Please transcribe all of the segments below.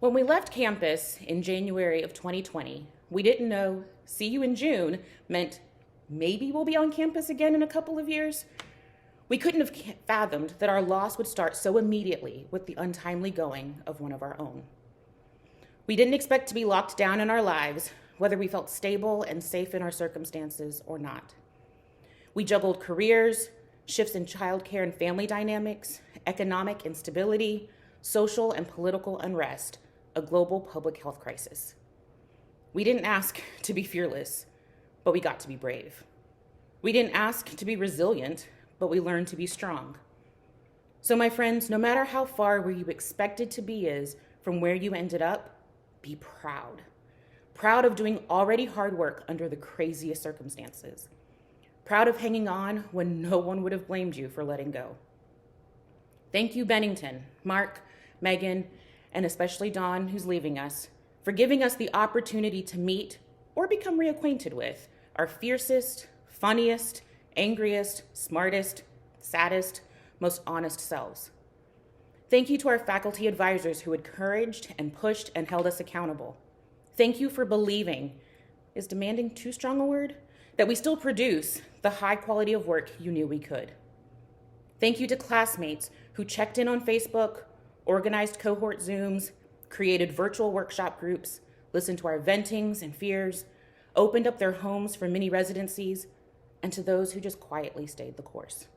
When we left campus in January of 2020, we didn't know see you in June meant maybe we'll be on campus again in a couple of years. We couldn't have fathomed that our loss would start so immediately with the untimely going of one of our own. We didn't expect to be locked down in our lives, whether we felt stable and safe in our circumstances or not. We juggled careers, shifts in childcare and family dynamics, economic instability, social and political unrest, a global public health crisis. We didn't ask to be fearless, but we got to be brave. We didn't ask to be resilient, but we learned to be strong. So my friends, no matter how far where you expected to be is from where you ended up, be proud. Proud of doing already hard work under the craziest circumstances. Proud of hanging on when no one would have blamed you for letting go. Thank you, Bennington, Mark, Megan, and especially Dawn, who's leaving us, for giving us the opportunity to meet or become reacquainted with our fiercest, funniest, angriest, smartest, saddest, most honest selves. Thank you to our faculty advisors who encouraged and pushed and held us accountable. Thank you for believing, is demanding too strong a word? That we still produce the high quality of work you knew we could. Thank you to classmates who checked in on Facebook, organized cohort Zooms, created virtual workshop groups, listened to our ventings and fears, opened up their homes for mini residencies, and to those who just quietly stayed the course.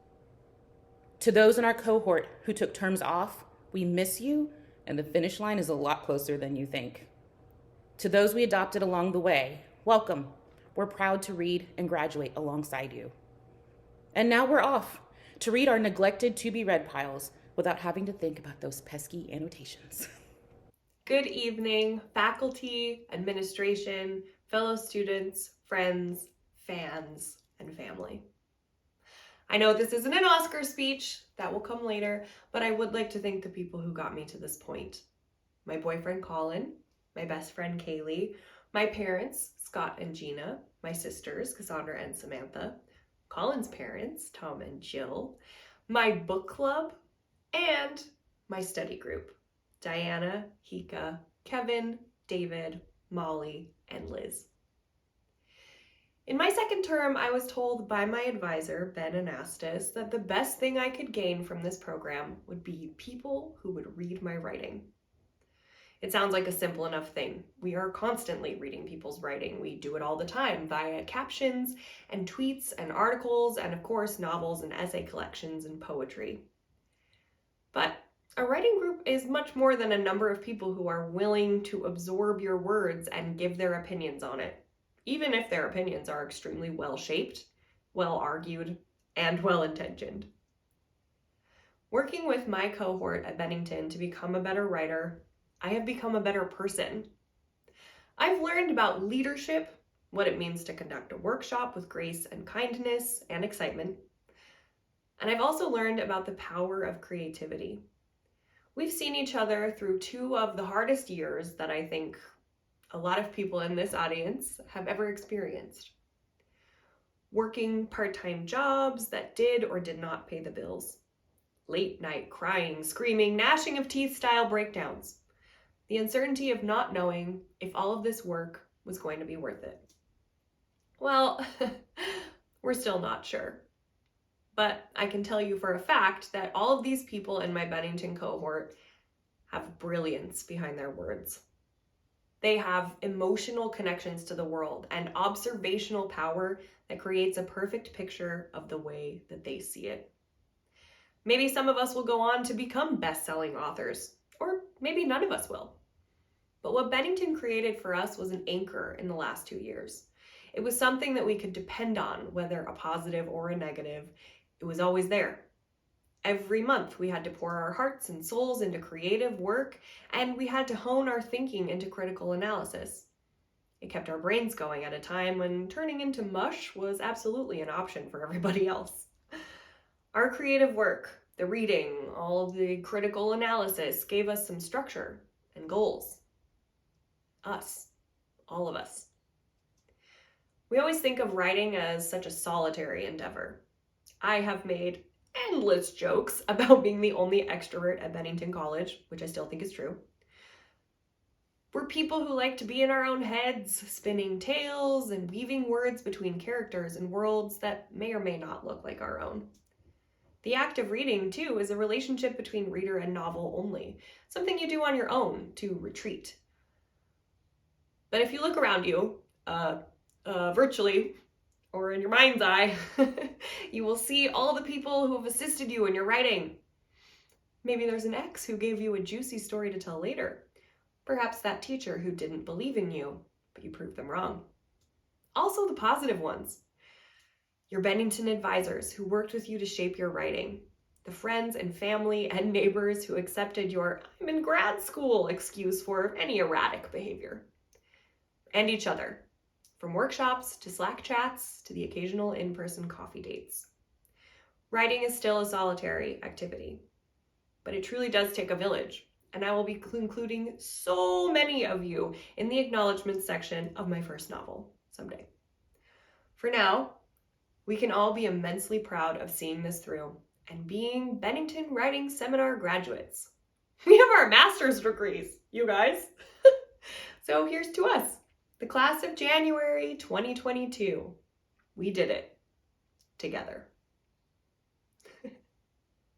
To those in our cohort who took terms off, we miss you, and the finish line is a lot closer than you think. To those we adopted along the way, welcome. We're proud to read and graduate alongside you. And now we're off to read our neglected to-be-read piles without having to think about those pesky annotations. Good evening, faculty, administration, fellow students, friends, fans, and family. I know this isn't an Oscar speech, that will come later, but I would like to thank the people who got me to this point. My boyfriend Colin, my best friend Kaylee, my parents, Scott and Gina, my sisters, Cassandra and Samantha, Colin's parents, Tom and Jill, my book club, and my study group, Diana, Hika, Kevin, David, Molly, and Liz. In my second term, I was told by my advisor, Ben Anastas, that the best thing I could gain from this program would be people who would read my writing. It sounds like a simple enough thing. We are constantly reading people's writing. We do it all the time via captions and tweets and articles and, of course, novels and essay collections and poetry. But a writing group is much more than a number of people who are willing to absorb your words and give their opinions on it, even if their opinions are extremely well-shaped, well-argued, and well-intentioned. Working with my cohort at Bennington to become a better writer, I have become a better person. I've learned about leadership, what it means to conduct a workshop with grace and kindness and excitement. And I've also learned about the power of creativity. We've seen each other through two of the hardest years that I think a lot of people in this audience have ever experienced. Working part-time jobs that did or did not pay the bills. Late night crying, screaming, gnashing of teeth style breakdowns. The uncertainty of not knowing if all of this work was going to be worth it. Well, we're still not sure. But I can tell you for a fact that all of these people in my Bennington cohort have brilliance behind their words. They have emotional connections to the world and observational power that creates a perfect picture of the way that they see it. Maybe some of us will go on to become best-selling authors, or maybe none of us will. But what Bennington created for us was an anchor in the last 2 years. It was something that we could depend on, whether a positive or a negative. It was always there. Every month we had to pour our hearts and souls into creative work, and we had to hone our thinking into critical analysis. It kept our brains going at a time when turning into mush was absolutely an option for everybody else. Our creative work, the reading, all of the critical analysis gave us some structure and goals. Us, all of us. We always think of writing as such a solitary endeavor. I have made endless jokes about being the only extrovert at Bennington College, which I still think is true. We're people who like to be in our own heads, spinning tales and weaving words between characters in worlds that may or may not look like our own. The act of reading, too, is a relationship between reader and novel only, something you do on your own to retreat. But if you look around you, virtually, or in your mind's eye, you will see all the people who have assisted you in your writing. Maybe there's an ex who gave you a juicy story to tell later. Perhaps that teacher who didn't believe in you, but you proved them wrong. Also the positive ones. Your Bennington advisors who worked with you to shape your writing. The friends and family and neighbors who accepted your "I'm in grad school" excuse for any erratic behavior. And each other. From workshops to Slack chats to the occasional in-person coffee dates. Writing is still a solitary activity, but it truly does take a village, and I will be including so many of you in the acknowledgments section of my first novel someday. For now, we can all be immensely proud of seeing this through and being Bennington Writing Seminar graduates. We have our master's degrees, you guys. So here's to us. The class of January 2022. We did it together.